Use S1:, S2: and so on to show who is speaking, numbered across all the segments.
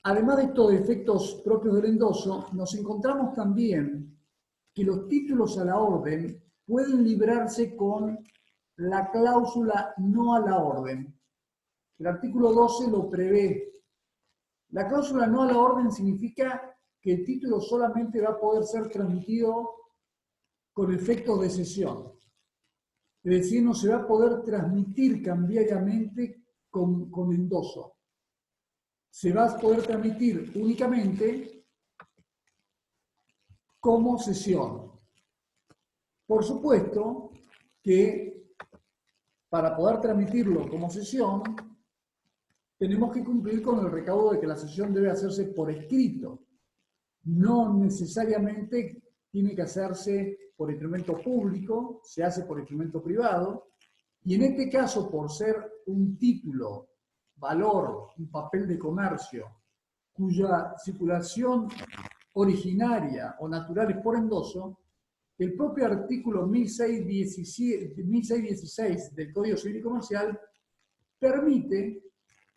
S1: Además de estos efectos propios del endoso, nos encontramos también que los títulos a la orden pueden librarse con la cláusula no a la orden. El artículo 12 lo prevé. La cláusula no a la orden significa que el título solamente va a poder ser transmitido con efectos de cesión. Es decir, no se va a poder transmitir cambiariamente con endoso. Se va a poder transmitir únicamente como cesión. Por supuesto que para poder transmitirlo como cesión, tenemos que cumplir con el recaudo de que la cesión debe hacerse por escrito. No necesariamente tiene que hacerse por instrumento público, se hace por instrumento privado, y en este caso, por ser un título, valor, un papel de comercio, cuya circulación originaria o natural es por endoso, el propio artículo 1616 del Código Civil y Comercial permite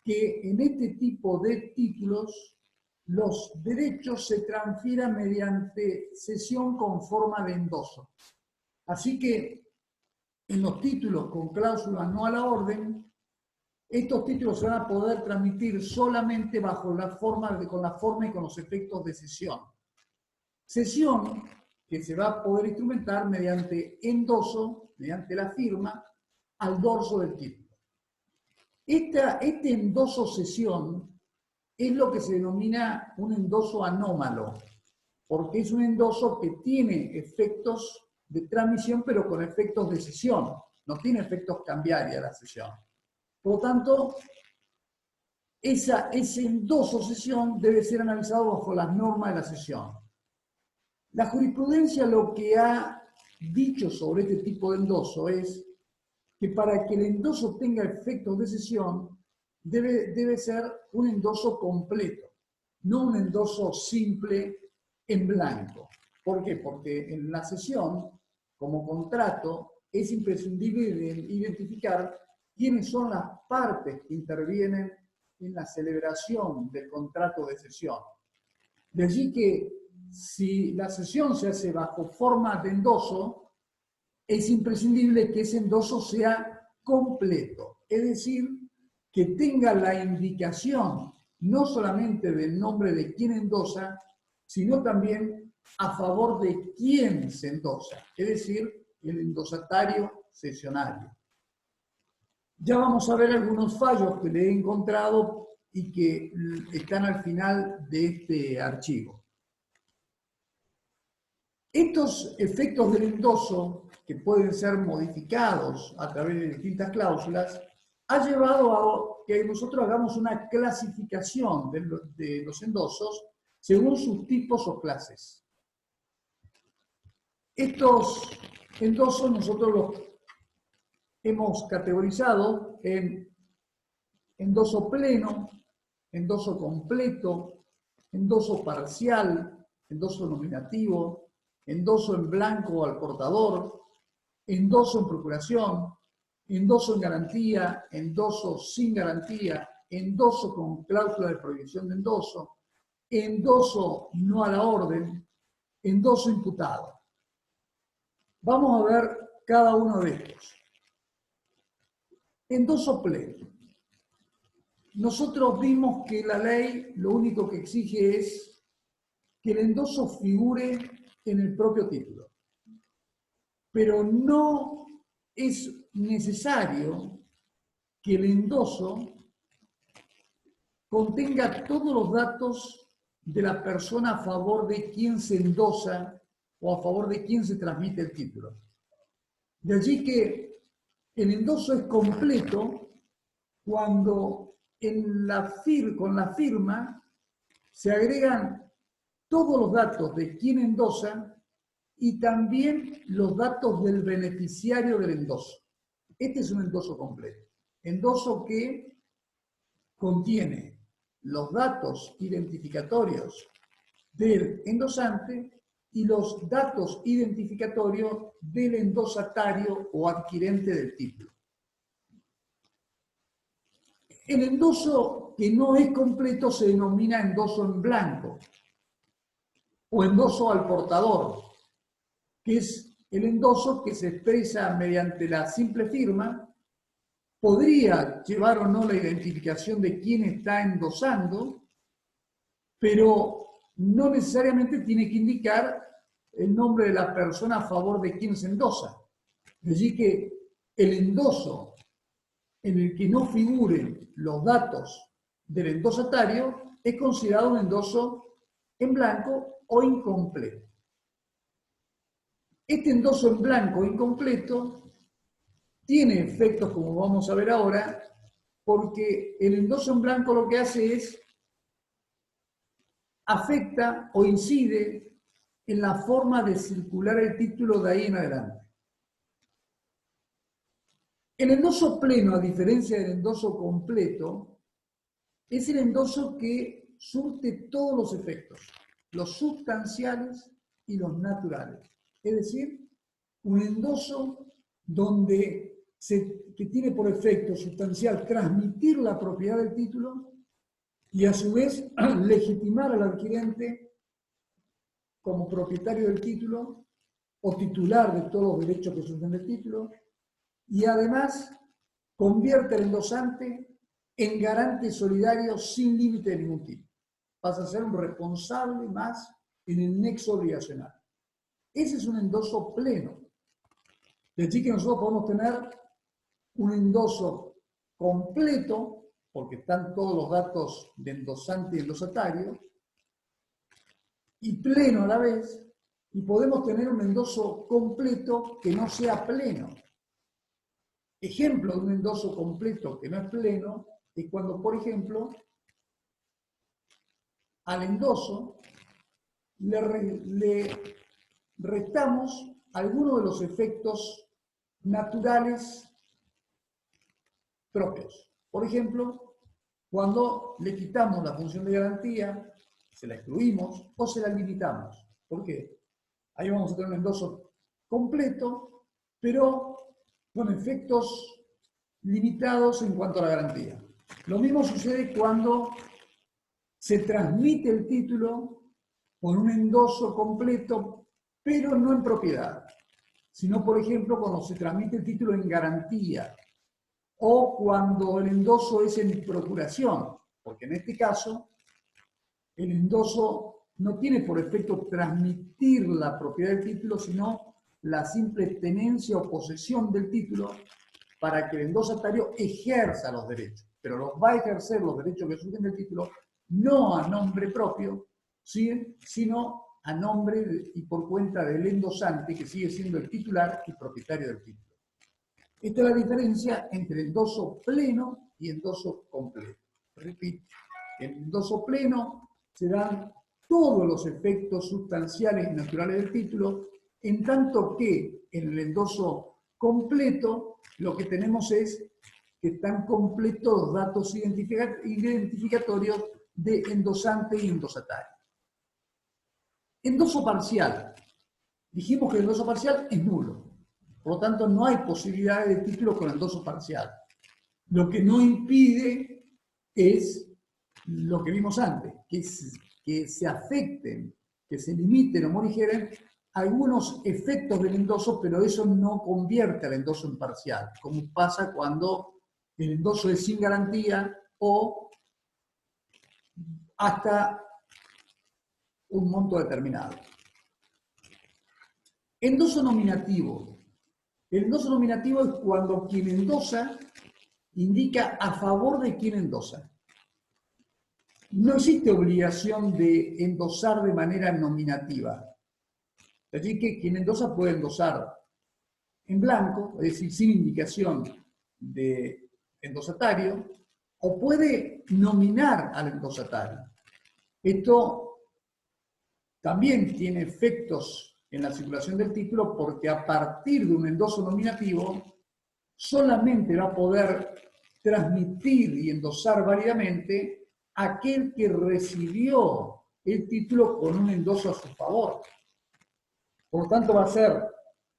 S1: que en este tipo de títulos los derechos se transfieran mediante cesión con forma de endoso. Así que en los títulos con cláusula no a la orden, estos títulos se van a poder transmitir solamente bajo la forma con la forma y con los efectos de cesión. Cesión que se va a poder instrumentar mediante endoso, mediante la firma, al dorso del título. Este endoso cesión es lo que se denomina un endoso anómalo, porque es un endoso que tiene efectos de transmisión, pero con efectos de cesión, no tiene efectos cambiarios la cesión. Por lo tanto, ese endoso cesión debe ser analizado bajo las normas de la cesión. La jurisprudencia lo que ha dicho sobre este tipo de endoso es que para que el endoso tenga efectos de cesión, debe ser un endoso completo, no un endoso simple en blanco. ¿Por qué? Porque en la cesión, como contrato, es imprescindible identificar quiénes son las partes que intervienen en la celebración del contrato de cesión. De allí que si la cesión se hace bajo forma de endoso, es imprescindible que ese endoso sea completo, es decir, que tenga la indicación no solamente del nombre de quien endosa, sino también a favor de quién se endosa, es decir, el endosatario cesionario. Ya vamos a ver algunos fallos que le he encontrado y que están al final de este archivo. Estos efectos del endoso, que pueden ser modificados a través de distintas cláusulas, ha llevado a que nosotros hagamos una clasificación de los endosos según sus tipos o clases. Estos endosos nosotros los hemos categorizado en endoso pleno, endoso completo, endoso parcial, endoso nominativo, endoso en blanco al portador, endoso en procuración, endoso en garantía, endoso sin garantía, endoso con cláusula de prohibición de endoso, endoso no a la orden, endoso imputado. Vamos a ver cada uno de estos. Endoso pleno. Nosotros vimos que la ley lo único que exige es que el endoso figure en el propio título. Pero no es necesario que el endoso contenga todos los datos de la persona a favor de quien se endosa o a favor de quien se transmite el título. De allí que el endoso es completo cuando con la firma se agregan todos los datos de quien endosa y también los datos del beneficiario del endoso. Este es un endoso completo. Endoso que contiene los datos identificatorios del endosante y los datos identificatorios del endosatario o adquirente del título. El endoso que no es completo se denomina endoso en blanco o endoso al portador, que es el endoso que se expresa mediante la simple firma. Podría llevar o no la identificación de quién está endosando, pero no necesariamente tiene que indicar el nombre de la persona a favor de quien se endosa. Es decir, que el endoso en el que no figuren los datos del endosatario es considerado un endoso en blanco o incompleto. Este endoso en blanco o incompleto tiene efectos, como vamos a ver ahora, porque el endoso en blanco lo que hace es afecta o incide en la forma de circular el título de ahí en adelante. El endoso pleno, a diferencia del endoso completo, es el endoso que surte todos los efectos, los sustanciales y los naturales. Es decir, un endoso que tiene por efecto sustancial transmitir la propiedad del título y a su vez legitimar al adquirente como propietario del título o titular de todos los derechos que surgen del título, y además convierte al endosante en garante solidario sin límite de ningún tipo. Pasa a ser un responsable más en el nexo obligacional. Ese es un endoso pleno. De allí que nosotros podemos tener un endoso completo, porque están todos los datos de endosante y endosatario, y pleno a la vez, y podemos tener un endoso completo que no sea pleno. Ejemplo de un endoso completo que no es pleno es cuando, por ejemplo, al endoso le restamos algunos de los efectos naturales propios. Por ejemplo, cuando le quitamos la función de garantía, se la excluimos o se la limitamos. ¿Por qué? Ahí vamos a tener un endoso completo, pero con efectos limitados en cuanto a la garantía. Lo mismo sucede cuando se transmite el título con un endoso completo, pero no en propiedad, sino, por ejemplo, cuando se transmite el título en garantía o cuando el endoso es en procuración, porque en este caso el endoso no tiene por efecto transmitir la propiedad del título, sino la simple tenencia o posesión del título para que el endosatario ejerza los derechos. Pero los va a ejercer los derechos que surgen del título no a nombre propio, ¿sí?, sino a nombre y por cuenta del endosante, que sigue siendo el titular y propietario del título. Esta es la diferencia entre endoso pleno y endoso completo. Repito, en endoso pleno se dan todos los efectos sustanciales y naturales del título, en tanto que en el endoso completo lo que tenemos es que están completos los datos identificatorios de endosante y endosatario. Endoso parcial. Dijimos que el endoso parcial es nulo. Por lo tanto, no hay posibilidad de título con endoso parcial. Lo que no impide es lo que vimos antes, que se afecten, que se limiten o morigeren algunos efectos del endoso, pero eso no convierte al endoso en parcial, como pasa cuando el endoso es sin garantía o hasta un monto determinado. Endoso nominativo. El endoso nominativo es cuando quien endosa indica a favor de quien endosa. No existe obligación de endosar de manera nominativa. Así que quien endosa puede endosar en blanco, es decir, sin indicación de endosatario, o puede nominar al endosatario. Esto también tiene efectos en la circulación del título porque a partir de un endoso nominativo solamente va a poder transmitir y endosar válidamente aquel que recibió el título con un endoso a su favor. Por lo tanto, va a ser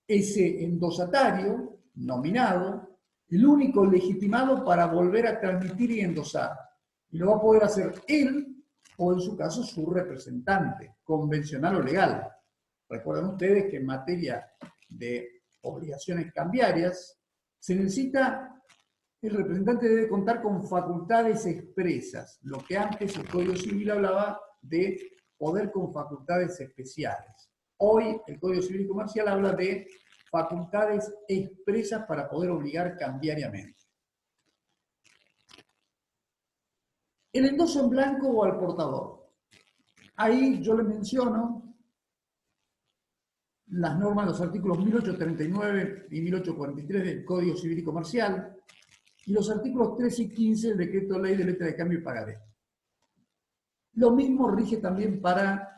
S1: ese endosatario nominado el único legitimado para volver a transmitir y endosar. Y lo va a poder hacer él o, en su caso, su representante, convencional o legal. Recuerden ustedes que en materia de obligaciones cambiarias se necesita, el representante debe contar con facultades expresas, lo que antes el Código Civil hablaba de poder con facultades especiales. Hoy el Código Civil y Comercial habla de facultades expresas para poder obligar cambiariamente. El endoso en blanco o al portador. Ahí yo le menciono las normas de los artículos 1839 y 1843 del Código Civil y Comercial y los artículos 13 y 15 del Decreto Ley de Letra de Cambio y Pagaré. Lo mismo rige también para,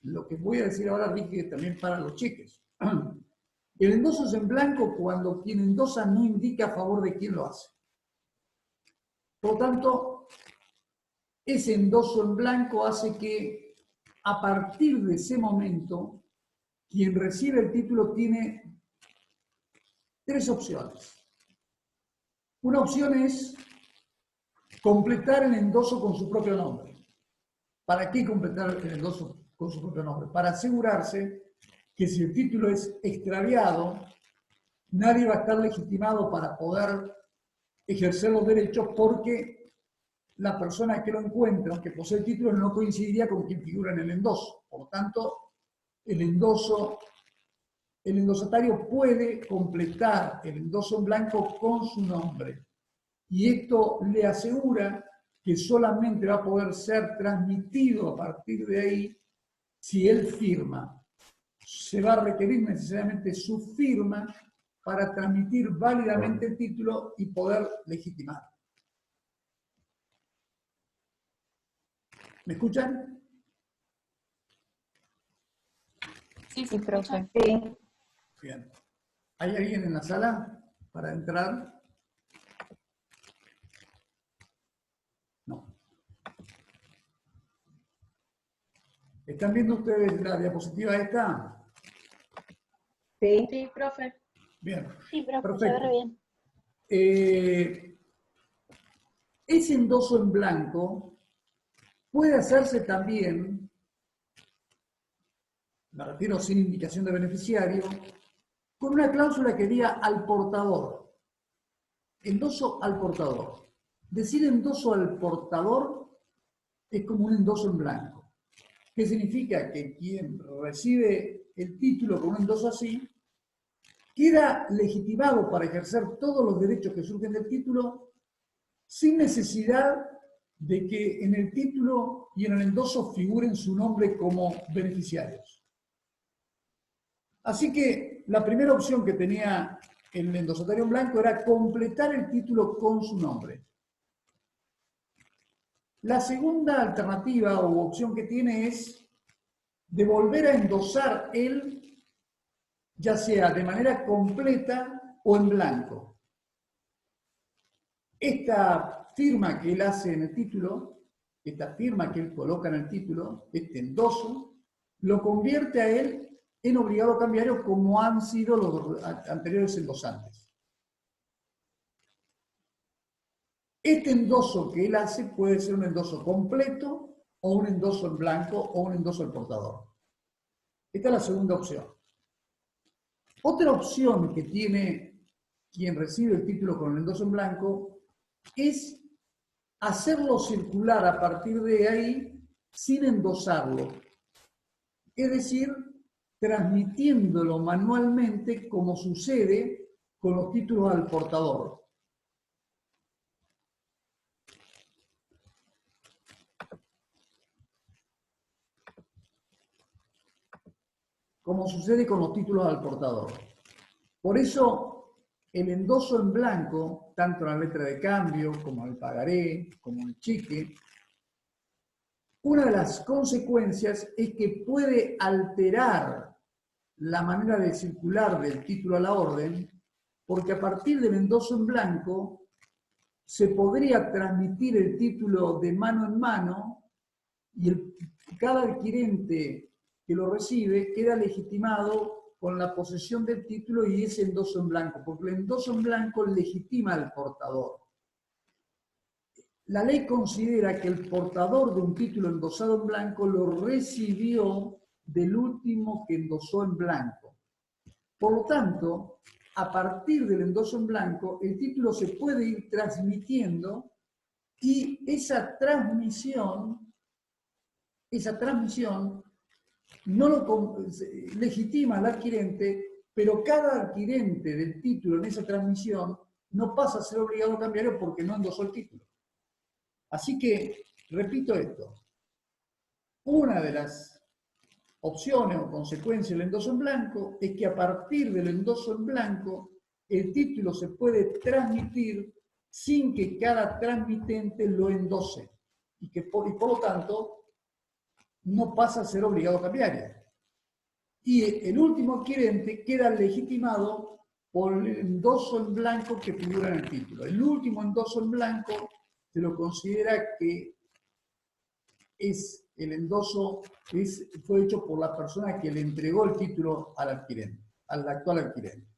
S1: lo que voy a decir ahora rige también para los cheques. El endoso es en blanco cuando quien endosa no indica a favor de quién lo hace. Por lo tanto, ese endoso en blanco hace que a partir de ese momento, quien recibe el título tiene tres opciones. Una opción es completar el endoso con su propio nombre. ¿Para qué completar el endoso con su propio nombre? Para asegurarse que si el título es extraviado, nadie va a estar legitimado para poder ejercer los derechos porque la persona que lo encuentra, que posee el título, no coincidiría con quien figura en el endoso. Por lo tanto, el endosatario puede completar el endoso en blanco con su nombre. Y esto le asegura que solamente va a poder ser transmitido a partir de ahí si él firma. Se va a requerir necesariamente su firma para transmitir válidamente el título y poder legitimar. ¿Me escuchan?
S2: Sí, sí, profe.
S3: Sí.
S1: Bien. ¿Hay alguien en la sala para entrar? No. ¿Están viendo ustedes la diapositiva esta?
S3: Sí.
S2: Sí, profe.
S1: Bien.
S2: Sí, profe,
S1: Perfecto.
S2: se ve re bien.
S1: Ese endoso en blanco puede hacerse también, me refiero sin indicación de beneficiario, con una cláusula que diga al portador. Endoso al portador. Decir endoso al portador es como un endoso en blanco. ¿Qué significa? Que quien recibe el título con un endoso así, queda legitimado para ejercer todos los derechos que surgen del título sin necesidad de que en el título y en el endoso figuren su nombre como beneficiarios. Así que la primera opción que tenía el endosatario en blanco era completar el título con su nombre. La segunda alternativa o opción que tiene es de volver a endosar él, ya sea de manera completa o en blanco. Esta firma que él hace en el título, esta firma que él coloca en el título, este endoso, lo convierte a él en obligado cambiario como han sido los anteriores endosantes. Este endoso que él hace puede ser un endoso completo o un endoso en blanco o un endoso al portador. Esta es la segunda opción. Otra opción que tiene quien recibe el título con el endoso en blanco es hacerlo circular a partir de ahí sin endosarlo. Es decir, transmitiéndolo manualmente como sucede con los títulos al portador. Como sucede con los títulos al portador. Por eso, el endoso en blanco, tanto en la letra de cambio, como en el pagaré, como en el cheque, una de las consecuencias es que puede alterar la manera de circular del título a la orden, porque a partir del endoso en blanco se podría transmitir el título de mano en mano y cada adquirente que lo recibe queda legitimado con la posesión del título y ese endoso en blanco, porque el endoso en blanco legitima al portador. La ley considera que el portador de un título endosado en blanco lo recibió del último que endosó en blanco. Por lo tanto, a partir del endoso en blanco, el título se puede ir transmitiendo y esa transmisión no lo legitima al adquirente, pero cada adquirente del título en esa transmisión no pasa a ser obligado a cambiarlo porque no endosó el título. Así que, repito esto, una de las opciones o consecuencias del endoso en blanco es que a partir del endoso en blanco el título se puede transmitir sin que cada transmitente lo endose y por lo tanto no pasa a ser obligado a cambiar. Y el último adquirente queda legitimado por el endoso en blanco que figura en el título. El último endoso en blanco se lo considera que es el endoso fue hecho por la persona que le entregó el título al adquirente, al actual adquirente.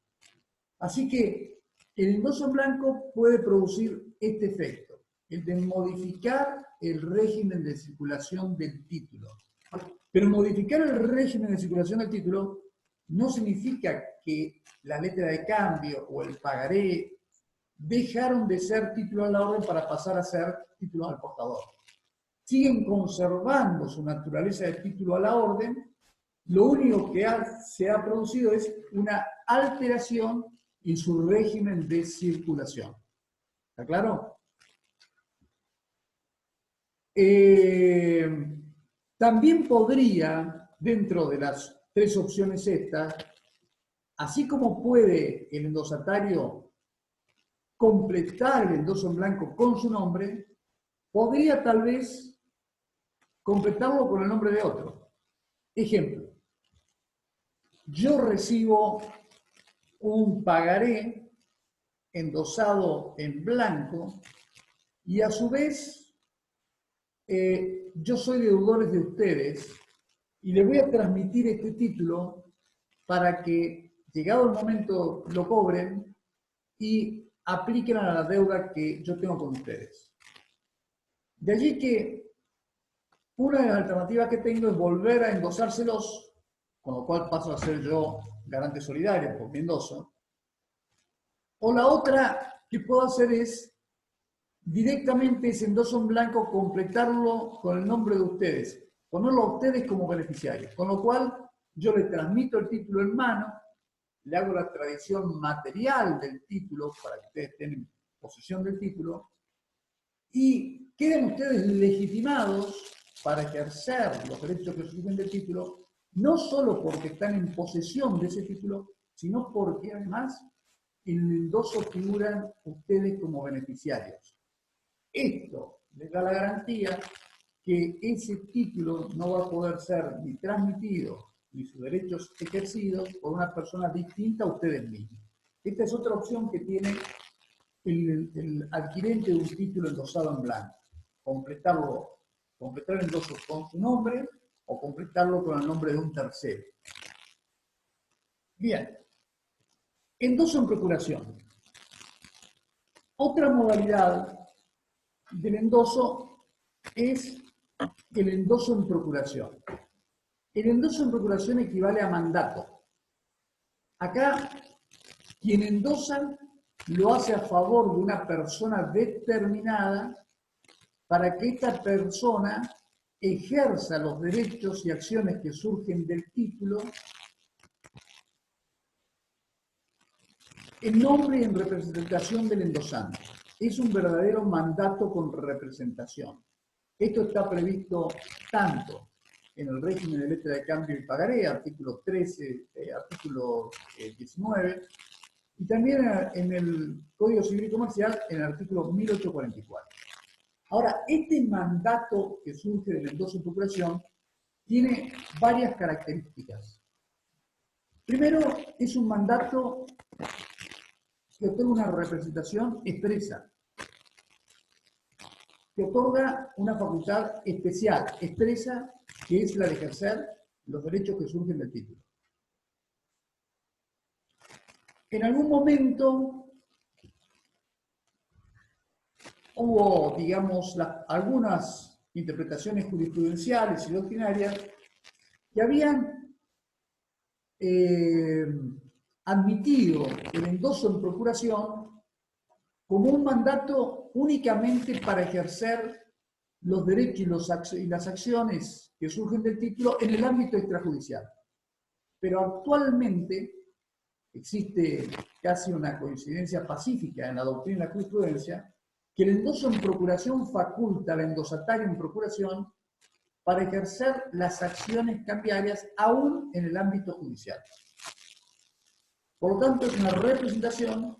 S1: Así que el endoso en blanco puede producir este efecto, el de modificar el régimen de circulación del título. Pero modificar el régimen de circulación del título no significa que la letra de cambio o el pagaré dejaron de ser título a la orden para pasar a ser título al portador. Siguen conservando su naturaleza de título a la orden, lo único que se ha producido es una alteración en su régimen de circulación. ¿Está claro? También podría, dentro de las tres opciones estas, así como puede el endosatario completar el endoso en blanco con su nombre, podría tal vez completarlo con el nombre de otro. Ejemplo, yo recibo un pagaré endosado en blanco y a su vez yo soy deudores de ustedes y les voy a transmitir este título para que, llegado el momento, lo cobren y apliquen a la deuda que yo tengo con ustedes. De allí que una de las alternativas que tengo es volver a endosárselos, con lo cual paso a ser yo garante solidario por mi endoso. O la otra que puedo hacer es directamente ese endoso en blanco completarlo con el nombre de ustedes, ponerlo a ustedes como beneficiarios, con lo cual yo les transmito el título en mano, le hago la tradición material del título para que ustedes tengan posesión del título y queden ustedes legitimados para ejercer los derechos que surgen del título, no solo porque están en posesión de ese título, sino porque además en el endoso figuran ustedes como beneficiarios. Esto les da la garantía que ese título no va a poder ser ni transmitido ni sus derechos ejercidos por una persona distinta a ustedes mismos. Esta es otra opción que tiene el adquirente de un título endosado en blanco. Completar el endoso con su nombre o completarlo con el nombre de un tercero. Bien. Endoso en procuración. Otra modalidad del endoso es el endoso en procuración. El endoso en procuración equivale a mandato. Acá, quien endosa lo hace a favor de una persona determinada para que esta persona ejerza los derechos y acciones que surgen del título en nombre y en representación del endosante. Es un verdadero mandato con representación. Esto está previsto tanto en el régimen de letra de cambio y pagaré, artículo 13, artículo 19, y también en el Código Civil y Comercial, en el artículo 1844. Ahora, este mandato que surge del endoso en procuración tiene varias características. Primero, es un mandato que otorga una representación expresa, que otorga una facultad especial, expresa, que es la de ejercer los derechos que surgen del título. en algún momento hubo, digamos, algunas interpretaciones jurisprudenciales y doctrinarias que habían admitido el endoso en procuración como un mandato únicamente para ejercer los derechos y las acciones que surgen del título en el ámbito extrajudicial. Pero actualmente existe casi una coincidencia pacífica en la doctrina y la jurisprudencia que el endoso en procuración faculta al endosatario en procuración para ejercer las acciones cambiarias aún en el ámbito judicial. Por lo tanto, es una representación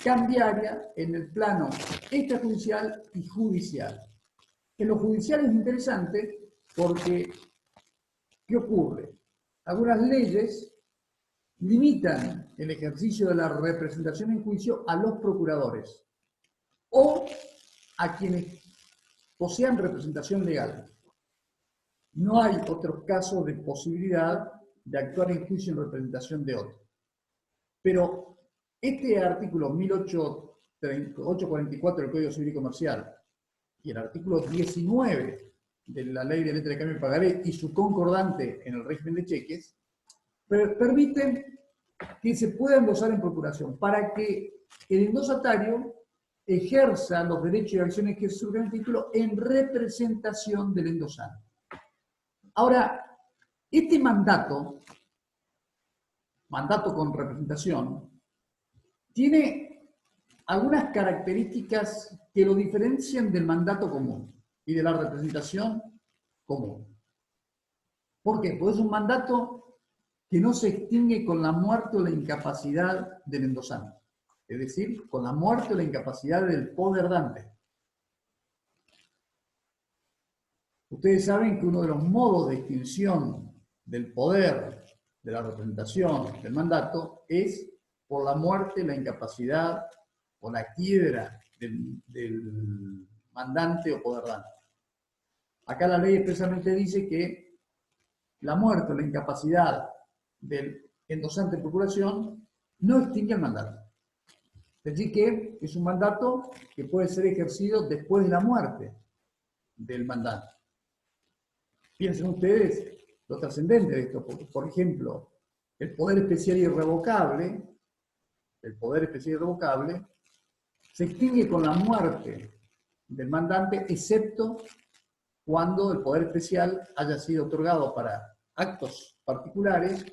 S1: cambiaria en el plano extrajudicial y judicial. En lo judicial es interesante porque, ¿qué ocurre? Algunas leyes limitan el ejercicio de la representación en juicio a los procuradores o a quienes posean representación legal. No hay otros casos de posibilidad de actuar en juicio en representación de otro. Pero este artículo 1844 del Código Civil y Comercial y el artículo 19 de la Ley de Letra de Cambio y Pagaré y su concordante en el régimen de cheques permiten que se pueda endosar en procuración para que el endosatario ejerza los derechos y acciones que surgen del título en representación del endosante. Ahora, este mandato con representación, tiene algunas características que lo diferencian del mandato común y de la representación común. ¿Por qué? Porque es un mandato que no se extingue con la muerte o la incapacidad del endosante, es decir, con la muerte o la incapacidad del poderdante. Ustedes saben que uno de los modos de extinción del poder, de la representación, del mandato, es por la muerte, la incapacidad o la quiebra del mandante o poderdante. Acá la ley expresamente dice que la muerte o la incapacidad del endosante en procuración no extingue el mandato. Es decir, que es un mandato que puede ser ejercido después de la muerte del mandante. Piensen ustedes lo trascendente de esto, porque, por ejemplo, el poder especial irrevocable se extingue con la muerte del mandante, excepto cuando el poder especial haya sido otorgado para actos particulares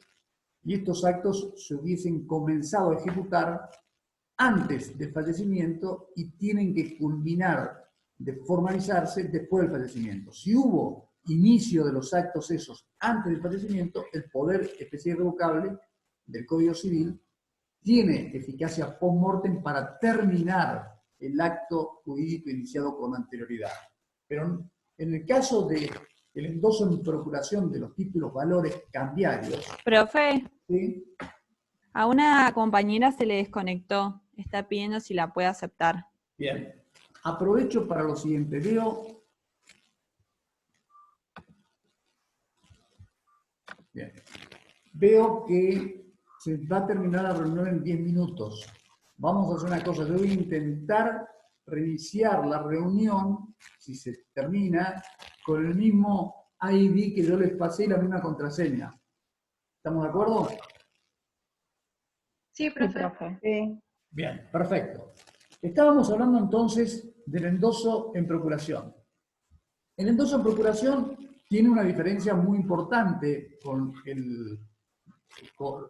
S1: y estos actos se hubiesen comenzado a ejecutar antes del fallecimiento y tienen que culminar, de formalizarse después del fallecimiento. Si hubo inicio de los actos esos antes del fallecimiento, el poder especial irrevocable del Código Civil tiene eficacia post-mortem para terminar el acto jurídico iniciado con anterioridad. Pero en el caso del endoso en procuración de los títulos valores cambiarios...
S2: Profe,
S1: ¿sí?
S2: a una compañera se le desconectó. Está pidiendo si la puede aceptar.
S1: Bien. Aprovecho para lo siguiente. Veo que se va a terminar la reunión en 10 minutos. Vamos a hacer una cosa. Yo voy a intentar reiniciar la reunión, si se termina, con el mismo ID que yo les pasé y la misma contraseña. ¿Estamos de acuerdo?
S3: Sí, profe. Sí.
S1: Bien, perfecto. Estábamos hablando entonces del endoso en procuración. El endoso en procuración tiene una diferencia muy importante con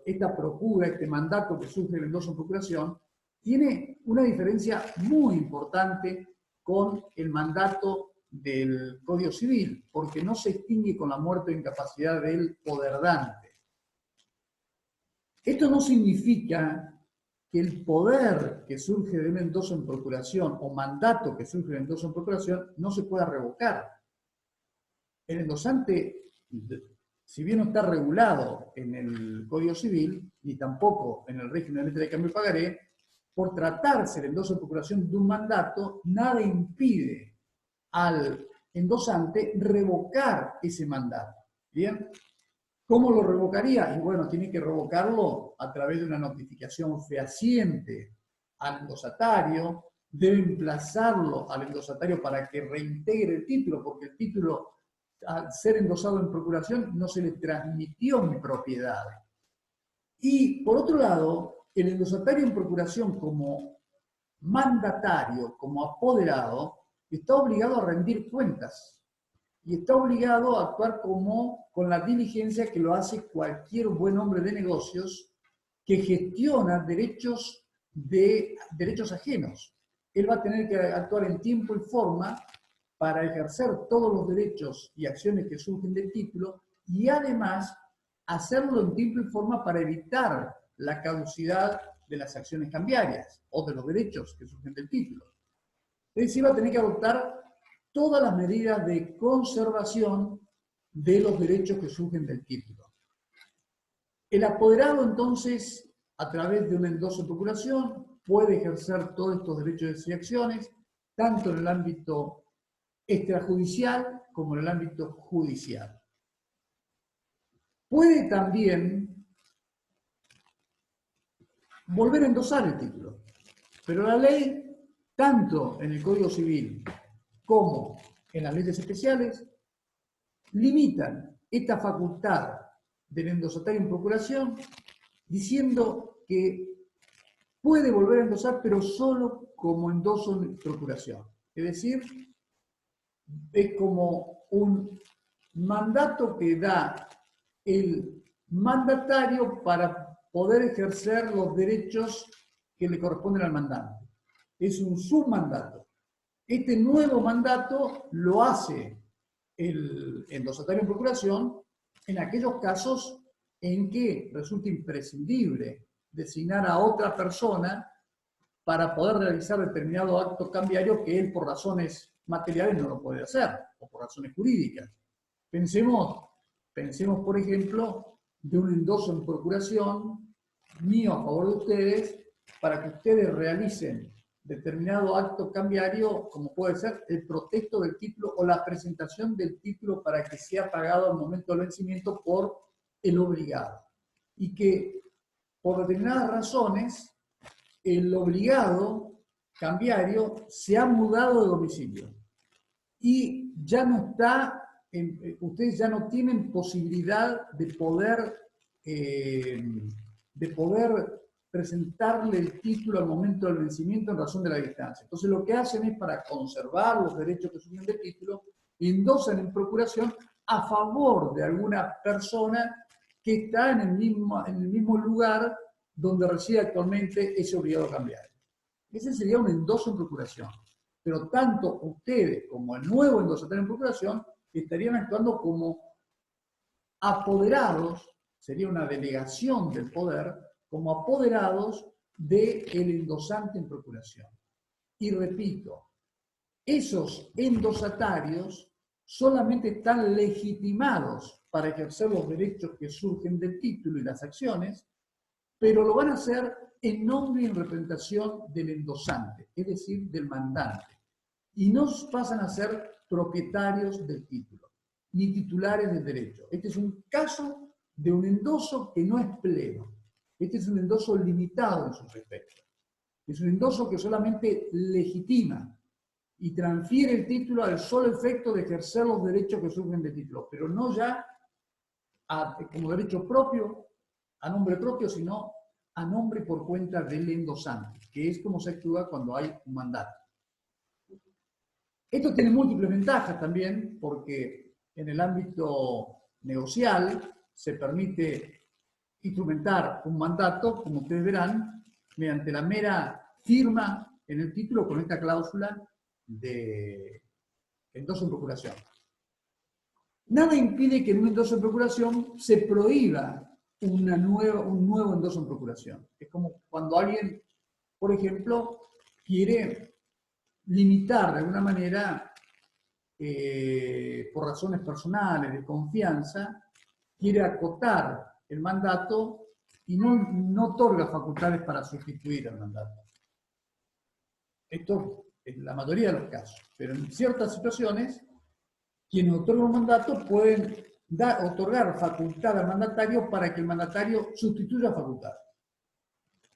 S1: esta procura, este mandato que surge del endoso en procuración, tiene una diferencia muy importante con el mandato del Código Civil, porque no se extingue con la muerte o incapacidad del poderdante. Esto no significa que el poder que surge de un endoso en procuración o mandato que surge de un endoso en procuración no se pueda revocar. El endosante, si bien no está regulado en el Código Civil, ni tampoco en el régimen de letra de cambio y pagaré, por tratarse el endoso en procuración de un mandato, nada impide al endosante revocar ese mandato. ¿Bien? ¿Cómo lo revocaría? Y bueno, tiene que revocarlo a través de una notificación fehaciente al endosatario, debe emplazarlo al endosatario para que reintegre el título, porque el título, al ser endosado en procuración, no se le transmitió mi propiedad. Y por otro lado, el endosatario en procuración como mandatario, como apoderado, está obligado a rendir cuentas y está obligado a actuar con la diligencia que lo hace cualquier buen hombre de negocios que gestiona derechos ajenos. Él va a tener que actuar en tiempo y forma para ejercer todos los derechos y acciones que surgen del título y además hacerlo en tiempo y forma para evitar la caducidad de las acciones cambiarias o de los derechos que surgen del título. Es decir, va a tener que adoptar todas las medidas de conservación de los derechos que surgen del título. El apoderado, entonces, a través de un endoso de procuración, puede ejercer todos estos derechos y acciones, tanto en el ámbito extrajudicial como en el ámbito judicial. Puede también volver a endosar el título, pero la ley, tanto en el Código Civil como en las leyes especiales, limitan esta facultad del endosatario en procuración diciendo que puede volver a endosar, pero solo como endoso en procuración. Es decir, es como un mandato que da el mandatario para poder ejercer los derechos que le corresponden al mandante. Es un submandato. Este nuevo mandato lo hace el endosatario en procuración en aquellos casos en que resulta imprescindible designar a otra persona para poder realizar determinado acto cambiario que él por razones materiales no lo puede hacer, o por razones jurídicas. Pensemos, por ejemplo, de un endoso en procuración mío a favor de ustedes para que ustedes realicen determinado acto cambiario, como puede ser el protesto del título o la presentación del título para que sea pagado al momento del vencimiento por el obligado. Y que por determinadas razones el obligado cambiario se ha mudado de domicilio y ya no está, ustedes ya no tienen posibilidad de poder presentarle el título al momento del vencimiento en razón de la distancia. Entonces lo que hacen es, para conservar los derechos que surgen del título, endosan en procuración a favor de alguna persona que está en el mismo lugar donde reside actualmente ese obligado cambiario. Ese sería un endoso en procuración. Pero tanto ustedes como el nuevo endosatario en procuración estarían actuando como apoderados, sería una delegación del poder, como apoderados del endosante en procuración. Y repito, esos endosatarios solamente están legitimados para ejercer los derechos que surgen del título y las acciones, pero lo van a hacer en nombre y en representación del endosante, es decir, del mandante. Y no pasan a ser propietarios del título, ni titulares del derecho. Este es un caso de un endoso que no es pleno. Este es un endoso limitado en sus efectos. Es un endoso que solamente legitima y transfiere el título al solo efecto de ejercer los derechos que surgen del título, pero no ya como derecho propio, a nombre propio, sino a nombre por cuenta del endosante, que es como se actúa cuando hay un mandato. Esto tiene múltiples ventajas también, porque en el ámbito negocial se permite instrumentar un mandato, como ustedes verán, mediante la mera firma en el título con esta cláusula de endoso en procuración. Nada impide que en un endoso en procuración se prohíba un nuevo endoso en procuración. Es como cuando alguien, por ejemplo, quiere limitar de alguna manera, por razones personales, de confianza, quiere acotar el mandato y no otorga facultades para sustituir al mandato. Esto es la mayoría de los casos, pero en ciertas situaciones, quienes otorgan un mandato pueden otorgar facultad al mandatario para que el mandatario sustituya facultad.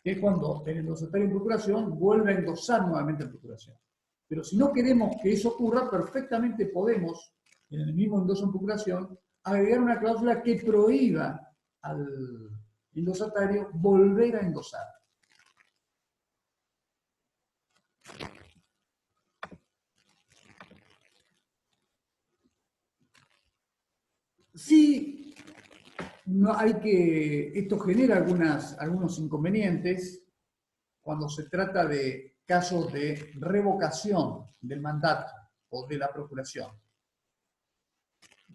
S1: Que es cuando el endosatario en procuración vuelve a endosar nuevamente en procuración. Pero si no queremos que eso ocurra, perfectamente podemos, en el mismo endoso en procuración, agregar una cláusula que prohíba al endosatario volver a endosar. Sí, no hay que, esto genera algunos inconvenientes cuando se trata de casos de revocación del mandato o de la procuración.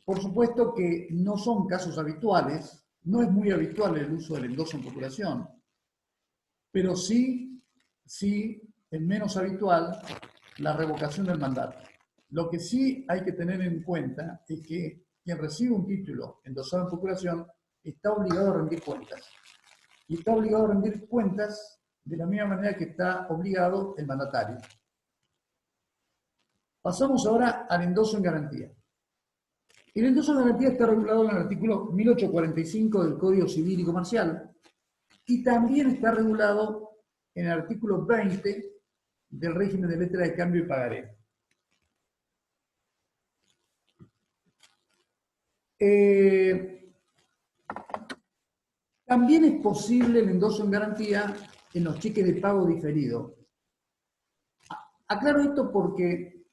S1: Por supuesto que no son casos habituales, no es muy habitual el uso del endoso en procuración, pero sí es menos habitual la revocación del mandato. Lo que sí hay que tener en cuenta es que quien recibe un título endosado en procuración está obligado a rendir cuentas. Y está obligado a rendir cuentas de la misma manera que está obligado el mandatario. Pasamos ahora al endoso en garantía. El endoso en garantía está regulado en el artículo 1845 del Código Civil y Comercial y también está regulado en el artículo 20 del régimen de letra de cambio y pagaré. También es posible el endoso en garantía en los cheques de pago diferido. Aclaro esto porque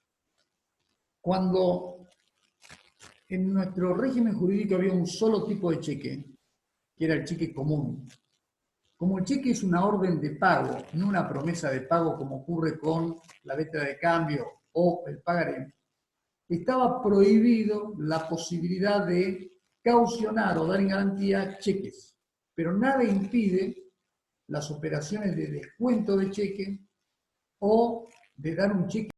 S1: cuando en nuestro régimen jurídico había un solo tipo de cheque, que era el cheque común, como el cheque es una orden de pago, no una promesa de pago como ocurre con la letra de cambio o el pagaré, estaba prohibido la posibilidad de caucionar o dar en garantía cheques, pero nada impide las operaciones de descuento de cheque o de dar un cheque